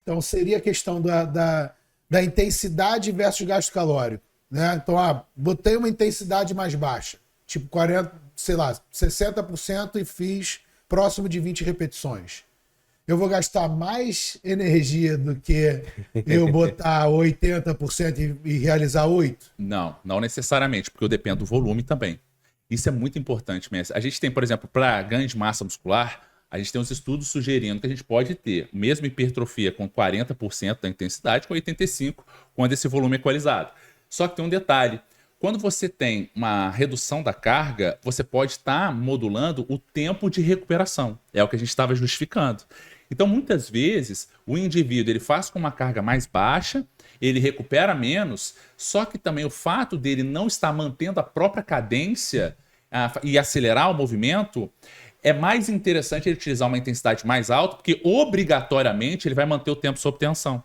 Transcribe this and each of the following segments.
Então, seria a questão da intensidade versus gasto calórico, né? Então, botei uma intensidade mais baixa, tipo 40, sei lá, 60% e fiz próximo de 20 repetições. Eu vou gastar mais energia do que eu botar 80% e realizar 8? Não necessariamente, porque eu dependo do volume também. Isso é muito importante, mestre. A gente tem, por exemplo, para ganho de massa muscular, a gente tem uns estudos sugerindo que a gente pode ter mesmo hipertrofia com 40% da intensidade, com 85% quando esse volume é equalizado. Só que tem um detalhe. Quando você tem uma redução da carga, você pode estar modulando o tempo de recuperação. É o que a gente estava justificando. Então, muitas vezes, o indivíduo ele faz com uma carga mais baixa, ele recupera menos, só que também o fato dele não estar mantendo a própria cadência e acelerar o movimento, é mais interessante ele utilizar uma intensidade mais alta, porque obrigatoriamente ele vai manter o tempo sob tensão.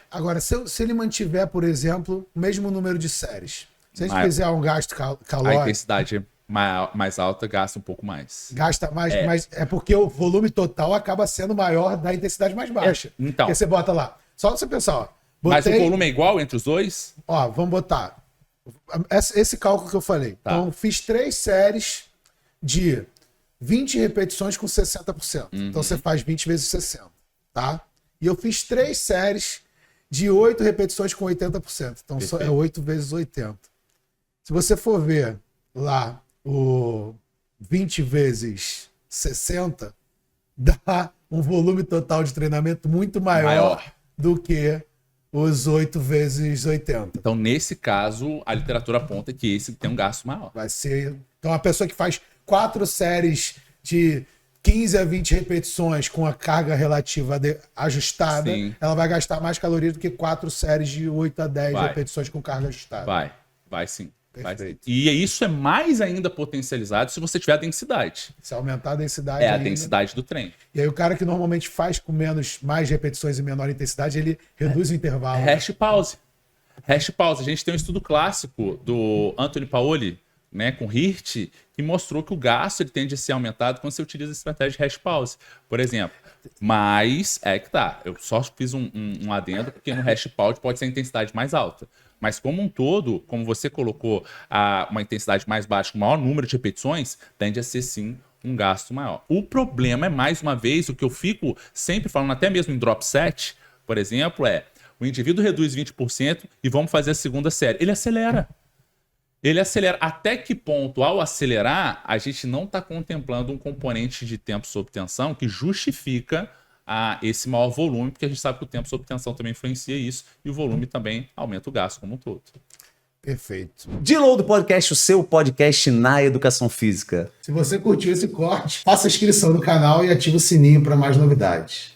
Agora, se ele mantiver, por exemplo, o mesmo número de séries, se a gente fizer um gasto calórico... A intensidade mais alta gasta um pouco mais. Gasta mais, mas é porque o volume total acaba sendo maior da intensidade mais baixa. Então. Porque você bota lá. Só você pensar, ó. Mas o volume é igual entre os dois? Ó, vamos botar esse cálculo que eu falei. Tá. Então, fiz 3 séries de 20 repetições com 60%. Então, você faz 20 vezes 60, tá? E eu fiz 3 séries de 8 repetições com 80%. Então, é 8 vezes 80. Se você for ver lá o 20 vezes 60, dá um volume total de treinamento muito maior. Do que os 8 vezes 80. Então, nesse caso, a literatura aponta que esse tem um gasto maior. Vai ser... Então, a pessoa que faz 4 séries de 15 a 20 repetições com a carga relativa ajustada, sim, ela vai gastar mais calorias do que 4 séries de 8 a 10 repetições com carga ajustada. Vai sim. E isso é mais ainda potencializado se você tiver a densidade. Se aumentar a densidade. A densidade do treino. E aí o cara que normalmente faz com mais repetições e menor intensidade, ele reduz o intervalo. Hash pause. A gente tem um estudo clássico do Anthony Paoli, né, com Hirt, que mostrou que o gasto ele tende a ser aumentado quando você utiliza a estratégia de hash pause, por exemplo. Mas eu só fiz um adendo, porque no hash pause pode ser a intensidade mais alta. Mas como um todo, como você colocou uma intensidade mais baixa, com maior número de repetições, tende a ser sim um gasto maior. O problema é, mais uma vez, o que eu fico sempre falando, até mesmo em drop set, por exemplo, o indivíduo reduz 20% e vamos fazer a segunda série. Ele acelera. Até que ponto, ao acelerar, a gente não está contemplando um componente de tempo sob tensão que justifica esse maior volume, porque a gente sabe que o tempo sob tensão também influencia isso e o volume também aumenta o gasto como um todo. Perfeito. Deload Podcast, o seu podcast na educação física. Se você curtiu esse corte, faça a inscrição no canal e ative o sininho para mais novidades.